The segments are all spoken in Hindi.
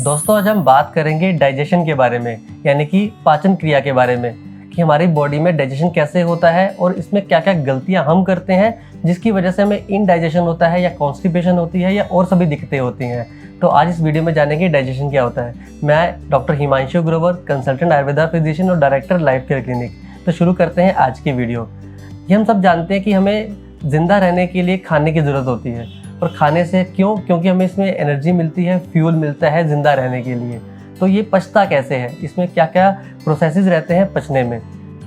दोस्तों आज हम बात करेंगे डाइजेशन के बारे में, यानी कि पाचन क्रिया के बारे में कि हमारी बॉडी में डाइजेशन कैसे होता है और इसमें क्या क्या गलतियां हम करते हैं जिसकी वजह से हमें इनडाइजेशन होता है या कॉन्स्टिपेशन होती है या और सभी दिक्कतें होती हैं। तो आज इस वीडियो में जानेंगे डाइजेशन क्या होता है। मैं doctor Himanshu Grover, consultant Ayurveda physician और डायरेक्टर लाइफ केयर क्लिनिक। तो शुरू करते हैं आज की वीडियो। ये हम सब जानते हैं कि हमें ज़िंदा रहने के लिए खाने की ज़रूरत होती है, और खाने से क्योंकि हमें इसमें एनर्जी मिलती है, फ्यूल मिलता है ज़िंदा रहने के लिए। तो ये पचता कैसे है, इसमें क्या क्या प्रोसेसेस रहते हैं पचने में।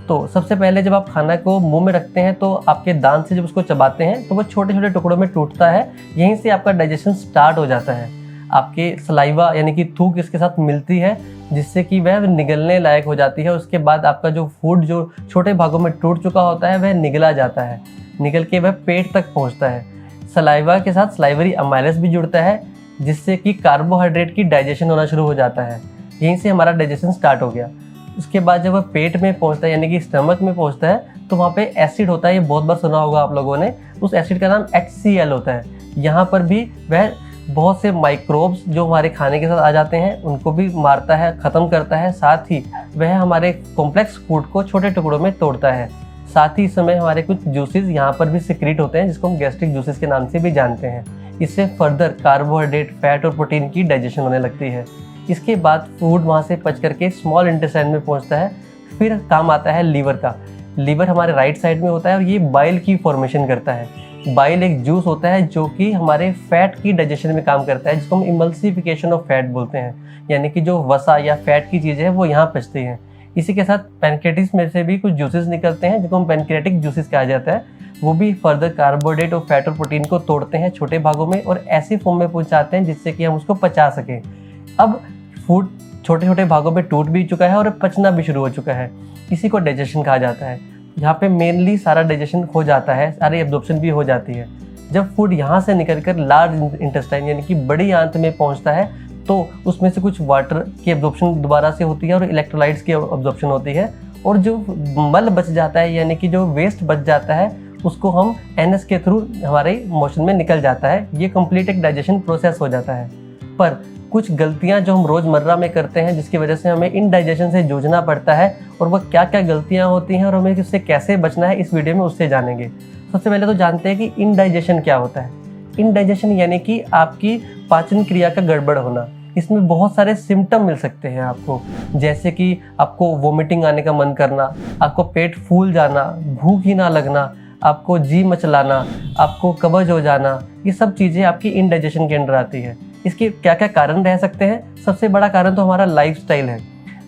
तो सबसे पहले जब आप खाना को मुंह में रखते हैं तो आपके दांत से जब उसको चबाते हैं तो वो छोटे छोटे टुकड़ों में टूटता है, यहीं से आपका डाइजेशन स्टार्ट हो जाता है। आपके सलाइवा यानी कि थूक इसके साथ मिलती है जिससे कि वह निगलने लायक हो जाती है। उसके बाद आपका जो फूड जो छोटे भागों में टूट चुका होता है वह निगला जाता है, निगल के वह पेट तक पहुंचता है। सलाइवा के साथ सलाइवरी अमाइलेस भी जुड़ता है जिससे कि कार्बोहाइड्रेट की डाइजेशन होना शुरू हो जाता है। यहीं से हमारा डाइजेशन स्टार्ट हो गया। उसके बाद जब वह पेट में पहुंचता है यानी कि स्टमक में पहुंचता है तो वहाँ पे एसिड होता है। ये बहुत बार सुना होगा आप लोगों ने। उस एसिड का नाम HCl होता है। यहाँ पर भी वह बहुत से माइक्रोब्स जो हमारे खाने के साथ आ जाते हैं उनको भी मारता है, ख़त्म करता है। साथ ही वह हमारे कॉम्प्लेक्स फूड को छोटे टुकड़ों में तोड़ता है। साथ ही इस समय हमारे कुछ जूसेस यहाँ पर भी सिक्रीट होते हैं जिसको हम गैस्ट्रिक जूसेस के नाम से भी जानते हैं। इससे फर्दर कार्बोहाइड्रेट, फैट और प्रोटीन की डाइजेशन होने लगती है। इसके बाद फूड वहाँ से पच करके स्मॉल इंटेस्टाइन में पहुँचता है। फिर काम आता है लीवर का। लीवर हमारे राइट साइड में होता है और ये बाइल की फॉर्मेशन करता है। बाइल एक जूस होता है जो कि हमारे फैट की डाइजेशन में काम करता है, जिसको हम इमल्सिफिकेशन ऑफ फैट बोलते हैं, यानी कि जो वसा या फैट की चीज़ें हैं वो यहाँ पचती हैं। इसी के साथ पैनक्रियाटिस में से भी कुछ जूसेस निकलते हैं जिनको हम पैनक्रियाटिक जूसेस कहा जाता है। वो भी फर्दर कार्बोहाइड्रेट और फैट और प्रोटीन को तोड़ते हैं छोटे भागों में और ऐसी फॉर्म में पहुंचाते हैं जिससे कि हम उसको पचा सकें। अब फूड छोटे छोटे भागों में टूट भी चुका है और पचना भी शुरू हो चुका है। इसी को डाइजेशन कहा जाता है। यहाँ पे मेनली सारा डाइजेशन हो जाता है, सारी एब्जॉर्प्शन भी हो जाती है। जब फूड यहाँ से निकल कर लार्ज इंटेस्टाइन यानी कि बड़ी आंत में पहुँचता है तो उसमें से कुछ वाटर की एब्जॉर्प्शन दोबारा से होती है और इलेक्ट्रोलाइट्स की एब्जॉर्प्शन होती है। और जो मल बच जाता है यानी कि जो वेस्ट बच जाता है उसको हम एनएस के थ्रू हमारे मोशन में निकल जाता है। ये कंप्लीट एक डाइजेशन प्रोसेस हो जाता है। पर कुछ गलतियां जो हम रोज़मर्रा में करते हैं जिसकी वजह से हमें इनडाइजेशन से जूझना पड़ता है, और वह क्या क्या गलतियां होती हैं और हमें इससे कैसे बचना है इस वीडियो में उससे जानेंगे। सबसे पहले तो जानते हैं कि इनडाइजेशन क्या होता है। इनडाइजेशन यानी कि आपकी पाचन क्रिया का गड़बड़ होना। इसमें बहुत सारे सिम्टम मिल सकते हैं आपको, जैसे कि आपको वोमिटिंग आने का मन करना, आपको पेट फूल जाना, भूख ही ना लगना, आपको जी मचलाना, आपको कब्ज हो जाना। ये सब चीज़ें आपकी इनडाइजेशन के अंडर आती है। इसके क्या क्या कारण रह सकते हैं? सबसे बड़ा कारण तो हमारा लाइफस्टाइल है।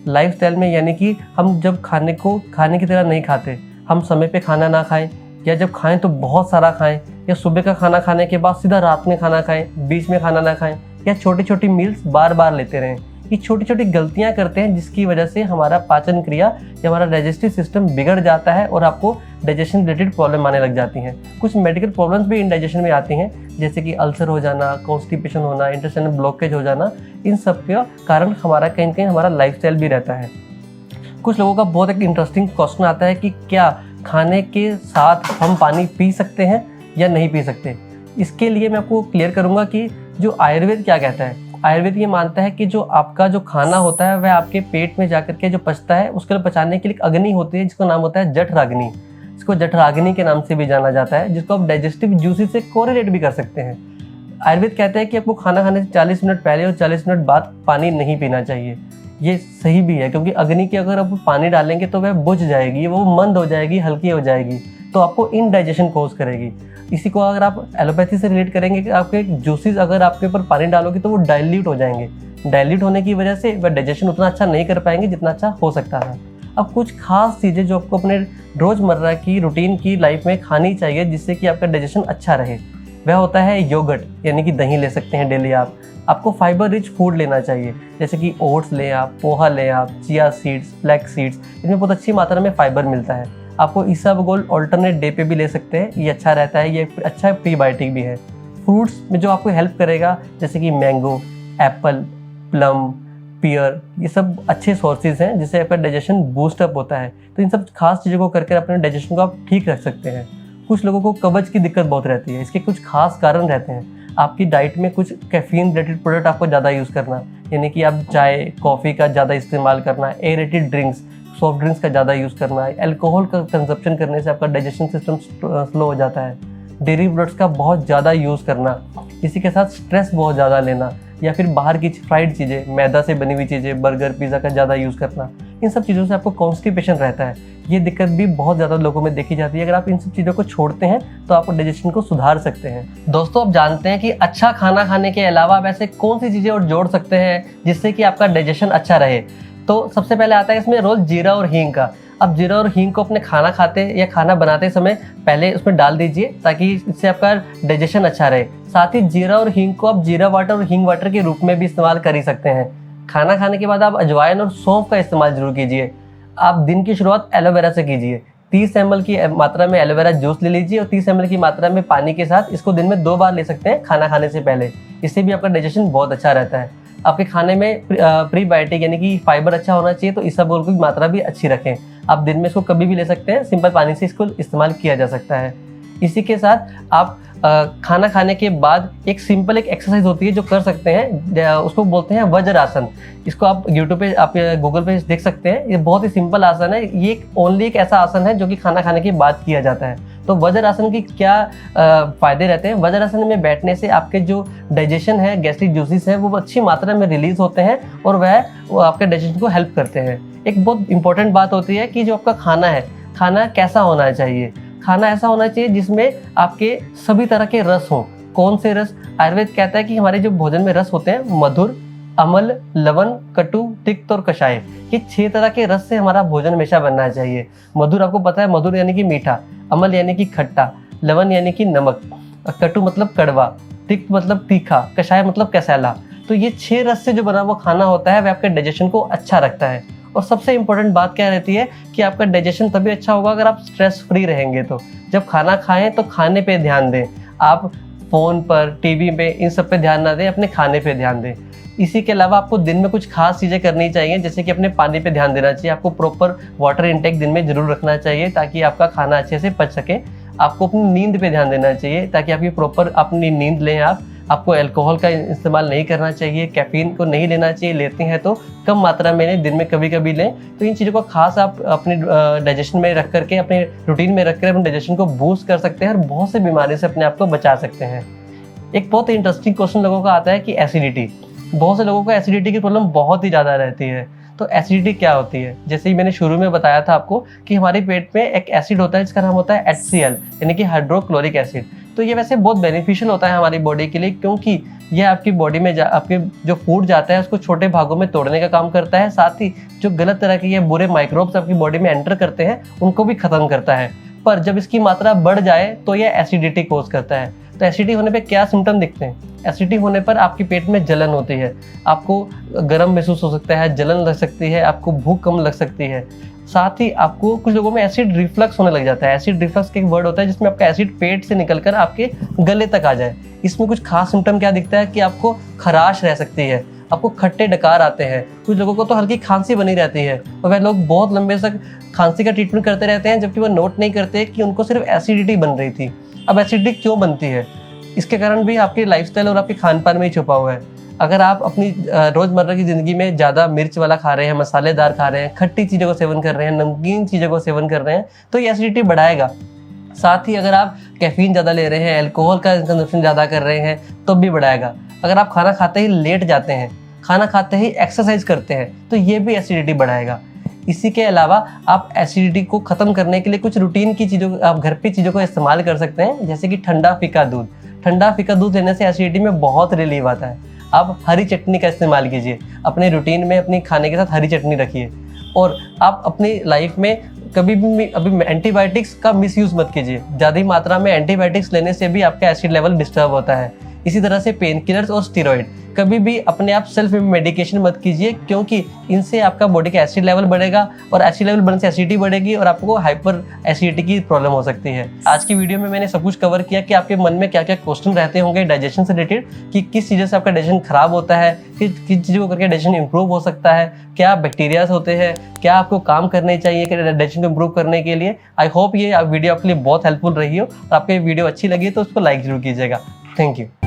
लाइफस्टाइल में यानी कि हम जब खाने को खाने की तरह नहीं खाते, हम समय पे खाना ना खाएं, या जब खाएं तो बहुत सारा खाएं, या सुबह का खाना खाने के बाद सीधा रात में खाना खाएं, बीच में खाना ना खाएं, या छोटी छोटी मील्स बार बार लेते रहें। ये छोटी छोटी गलतियां करते हैं जिसकी वजह से हमारा पाचन क्रिया या हमारा डाइजेस्टिव सिस्टम बिगड़ जाता है और आपको डाइजेशन रिलेटेड प्रॉब्लम आने लग जाती हैं। कुछ मेडिकल प्रॉब्लम्स भी इंडाइजेशन में आती हैं, जैसे कि अल्सर हो जाना, कॉन्स्टिपेशन होना, इंटेस्टाइनल ब्लॉकेज हो जाना। इन सब का कारण हमारा कहीं कहीं हमारा लाइफस्टाइल भी रहता है। कुछ लोगों का बहुत एक इंटरेस्टिंग क्वेश्चन आता है कि क्या खाने के साथ हम पानी पी सकते हैं या नहीं पी सकते। इसके लिए मैं आपको क्लियर करूँगा कि जो आयुर्वेद क्या कहता है। आयुर्वेद ये मानता है कि जो आपका जो खाना होता है वह आपके पेट में जाकर के जो पचता है उसके लिए पचाने के लिए अग्नि होती है जिसका नाम होता है जठराग्नि। इसको जठराग्नि के नाम से भी जाना जाता है, जिसको आप डाइजेस्टिव जूसेस से कोरिलेट भी कर सकते हैं। आयुर्वेद कहता है कि आपको खाना खाने से 40 मिनट पहले और 40 मिनट बाद पानी नहीं पीना चाहिए। ये सही भी है, क्योंकि अग्नि की अगर आप पानी डालेंगे तो वह बुझ जाएगी, वो मंद हो जाएगी, हल्की हो जाएगी, तो आपको इनडाइजेशन कोज करेगी। इसी को अगर आप एलोपैथी से रिलेट करेंगे कि आपके जूसेस अगर आपके ऊपर पानी डालोगे तो वो डाइल्यूट हो जाएंगे। डाइल्यूट होने की वजह से वह डाइजेशन उतना अच्छा नहीं कर पाएंगे जितना अच्छा हो सकता था। अब कुछ खास चीज़ें जो आपको अपने रोज़मर्रा की रूटीन की लाइफ में खानी चाहिए जिससे कि आपका डाइजेशन अच्छा रहे, वह होता है योगर्ट, यानी कि दही ले सकते हैं डेली आप। आपको फाइबर रिच फूड लेना चाहिए, जैसे कि ओट्स लें आप, पोहा लें आप, चिया सीड्स, फ्लैक्स सीड्स, इनमें बहुत अच्छी मात्रा में फाइबर मिलता है। आपको इसबगोल ऑल्टरनेट डे पे भी ले सकते हैं, ये अच्छा रहता है, ये अच्छा प्रीबायोटिक भी है। फ्रूट्स में जो आपको हेल्प करेगा जैसे कि मैंगो, एप्पल, प्लम, पियर, ये सब अच्छे सोर्सेज हैं जिससे आपका डाइजेशन बूस्टअप होता है। तो इन सब खास चीज़ों को करके अपने डाइजेशन को आप ठीक रख सकते हैं। कुछ लोगों को कब्ज की दिक्कत बहुत रहती है, इसके कुछ खास कारण रहते हैं। आपकी डाइट में कुछ कैफीन रिलेटेड प्रोडक्ट आपको ज़्यादा यूज़ करना, यानी कि आप चाय कॉफ़ी का ज़्यादा इस्तेमाल करना, एरेटेड ड्रिंक्स सॉफ्ट ड्रिंक्स का ज़्यादा यूज़ करना, अल्कोहल का कंजप्शन करने से आपका डाइजेशन सिस्टम स्लो हो जाता है, डेयरी प्रोडक्ट्स का बहुत ज़्यादा यूज़ करना, इसी के साथ स्ट्रेस बहुत ज़्यादा लेना, या फिर बाहर की फ्राइड चीज़ें, मैदा से बनी हुई चीज़ें, बर्गर पिज़्ज़ा का ज़्यादा यूज़ करना, इन सब चीज़ों से आपको कॉन्स्टिपेशन रहता है। ये दिक्कत भी बहुत ज़्यादा लोगों में देखी जाती है। अगर आप इन सब चीज़ों को छोड़ते हैं तो आप डाइजेशन को सुधार सकते हैं। दोस्तों, आप जानते हैं कि अच्छा खाना खाने के अलावा आप ऐसे कौन सी चीज़ें और जोड़ सकते हैं जिससे कि आपका डाइजेशन अच्छा रहे। तो सबसे पहले आता है इसमें रोल जीरा और हींग का। अब जीरा और हींग को अपने खाना खाते या खाना बनाते समय पहले उसमें डाल दीजिए ताकि इससे आपका डाइजेशन अच्छा रहे। साथ ही जीरा और हींग को आप जीरा वाटर और हींग वाटर के रूप में भी इस्तेमाल कर ही सकते हैं। खाना खाने के बाद आप अजवाइन और सौंफ का इस्तेमाल जरूर कीजिए। आप दिन की शुरुआत एलोवेरा से कीजिए। 30 ml की मात्रा में एलोवेरा जूस ले लीजिए और 30 ml की मात्रा में पानी के साथ इसको दिन में 2 बार ले सकते हैं खाना खाने से पहले। इससे भी आपका डाइजेशन बहुत अच्छा रहता है। आपके खाने में प्रीबायोटिक यानी कि फाइबर अच्छा होना चाहिए, तो इसबगोल की मात्रा भी अच्छी रखें। आप दिन में इसको कभी भी ले सकते हैं, सिंपल पानी से इसको इस्तेमाल किया जा सकता है। इसी के साथ आप खाना खाने के बाद एक सिंपल एक एक्सरसाइज होती है जो कर सकते हैं, उसको बोलते हैं वज्रासन। इसको आप यूट्यूब पे आप गूगल पे देख सकते हैं। ये बहुत ही सिंपल आसन है। ये एक ऐसा आसन है जो कि खाना खाने के बाद किया जाता है। तो वज्रासन की क्या फ़ायदे रहते हैं? वज्रासन में बैठने से आपके जो डाइजेशन है, गैस्ट्रिक जूसेस है, वो अच्छी मात्रा में रिलीज होते हैं और वो आपके डाइजेशन को हेल्प करते हैं। एक बहुत इंपॉर्टेंट बात होती है कि जो आपका खाना है, खाना कैसा होना चाहिए। खाना ऐसा होना चाहिए जिसमें आपके सभी तरह के रस हों। कौन से रस? आयुर्वेद कहता है कि हमारे जो भोजन में रस होते हैं, मधुर, अम्ल, लवण, कटु, तिक्त और कषाय, ये 6 तरह के रस से हमारा भोजन हमेशा बनना चाहिए। मधुर आपको पता है, मधुर यानी कि मीठा, अम्ल यानी कि खट्टा, लवण यानी कि नमक, कटु मतलब कड़वा, तिक्त मतलब तीखा, कषाय मतलब कसैला। तो ये 6 रस से जो बना हुआ खाना होता है वह आपके डाइजेशन को अच्छा रखता है। और सबसे इंपॉर्टेंट बात क्या रहती है कि आपका डाइजेशन तभी अच्छा होगा अगर आप स्ट्रेस फ्री रहेंगे। तो जब खाना खाएं तो खाने पे ध्यान दें। आप फ़ोन पर, टीवी पे, इन सब पे ध्यान ना दें, अपने खाने पे ध्यान दें। इसी के अलावा आपको दिन में कुछ खास चीज़ें करनी चाहिए, जैसे कि अपने पानी पे ध्यान देना चाहिए। आपको प्रॉपर वाटर इंटेक दिन में जरूर रखना चाहिए ताकि आपका खाना अच्छे से पच सके। आपको अपनी नींद पे ध्यान देना चाहिए ताकि आपकी प्रॉपर अपनी नींद लें। आपको अल्कोहल का इस्तेमाल नहीं करना चाहिए, कैफीन को नहीं लेना चाहिए, लेते हैं तो कम मात्रा में लें, दिन में कभी कभी लें। तो इन चीज़ों को खास आप अपने डाइजेशन में रख करके, अपने रूटीन में रख कर अपने डाइजेशन को बूस्ट कर सकते हैं और बहुत से बीमारी से अपने आप को बचा सकते हैं। एक बहुत ही इंटरेस्टिंग क्वेश्चन लोगों का आता है कि एसिडिटी। बहुत से लोगों को एसिडिटी की प्रॉब्लम बहुत ही ज़्यादा रहती है। तो एसिडिटी क्या होती है? जैसे ही मैंने शुरू में बताया था आपको कि हमारे पेट में एक एसिड होता है जिसका नाम होता है HCl यानी कि हाइड्रोक्लोरिक एसिड। तो ये वैसे बहुत बेनिफिशियल होता है हमारी बॉडी के लिए, क्योंकि यह आपकी बॉडी में आपके जो फूड जाता है उसको छोटे भागों में तोड़ने का काम करता है। साथ ही जो गलत तरह के ये बुरे माइक्रोब्स आपकी बॉडी में एंटर करते हैं उनको भी खत्म करता है। पर जब इसकी मात्रा बढ़ जाए तो यह एसिडिटी कोज करता है। तो एसिडिटी होने पे क्या सिम्टम दिखते हैं? एसिडिटी होने पर आपके पेट में जलन होती है, आपको गर्म महसूस हो सकता है, जलन लग सकती है, आपको भूख कम लग सकती है। साथ ही आपको कुछ लोगों में एसिड रिफ्लक्स होने लग जाता है। एसिड रिफ्लक्स का एक वर्ड होता है जिसमें आपका एसिड पेट से निकलकर आपके गले तक आ जाए। इसमें कुछ खास सिम्टम क्या दिखता है कि आपको खराश रह सकती है, आपको खट्टे डकार आते हैं। कुछ लोगों को तो हल्की खांसी बनी रहती है और वह लोग बहुत लंबे तक खांसी का ट्रीटमेंट करते रहते हैं, जबकि वो नोट नहीं करते कि उनको सिर्फ एसिडिटी बन रही थी। अब एसिडिटी क्यों बनती है? इसके कारण भी आपके लाइफस्टाइल और आपके खान पान में ही छुपा हुआ है। अगर आप अपनी रोज़मर्रा की ज़िंदगी में ज़्यादा मिर्च वाला खा रहे हैं, मसालेदार खा रहे हैं, खट्टी चीज़ों का सेवन कर रहे हैं, नमकीन चीज़ों का सेवन कर रहे हैं, तो ये एसिडिटी बढ़ाएगा। साथ ही अगर आप कैफीन ज़्यादा ले रहे हैं, अल्कोहल का कंजप्शन ज़्यादा कर रहे हैं, तो भी बढ़ाएगा। अगर आप खाना खाते ही लेट जाते हैं, खाना खाते ही एक्सरसाइज करते हैं, तो ये भी एसिडिटी बढ़ाएगा। इसी के अलावा आप एसिडिटी को ख़त्म करने के लिए कुछ रूटीन की चीज़ों, आप घर पे चीज़ों को इस्तेमाल कर सकते हैं, जैसे कि ठंडा फीका दूध। ठंडा फीका दूध लेने से एसिडिटी में बहुत रिलीफ आता है। आप हरी चटनी का इस्तेमाल कीजिए, अपने रूटीन में अपनी खाने के साथ हरी चटनी रखिए। और आप अपनी लाइफ में कभी भी अभी एंटीबायोटिक्स का मिसयूज़ मत कीजिए। ज़्यादा मात्रा में एंटीबायोटिक्स लेने से भी आपका एसिड लेवल डिस्टर्ब होता है। इसी तरह से पेन किलर्स और स्टेरॉइड, कभी भी अपने आप सेल्फ मेडिकेशन मत कीजिए, क्योंकि इनसे आपका बॉडी का एसिड लेवल बढ़ेगा और एसिड लेवल बढ़ने से एसिडिटी बढ़ेगी और आपको हाइपर एसिडिटी की प्रॉब्लम हो सकती है। आज की वीडियो में मैंने सब कुछ कवर किया कि आपके मन में क्या क्या क्वेश्चन रहते होंगे डाइजेशन से रिलेटेड, कि किस चीज़ों से आपका डाइजेशन खराब होता है, किस चीज़ों को करके डाइजेशन इंप्रूव हो सकता है, क्या बैक्टीरियाज होते हैं, क्या आपको काम करने चाहिए कि डाइजेशन को इंप्रूव करने के लिए। आई होप ये वीडियो आपके लिए बहुत हेल्पफुल रही हो और आपको ये वीडियो अच्छी लगी तो उसको लाइक जरूर कीजिएगा। Thank you.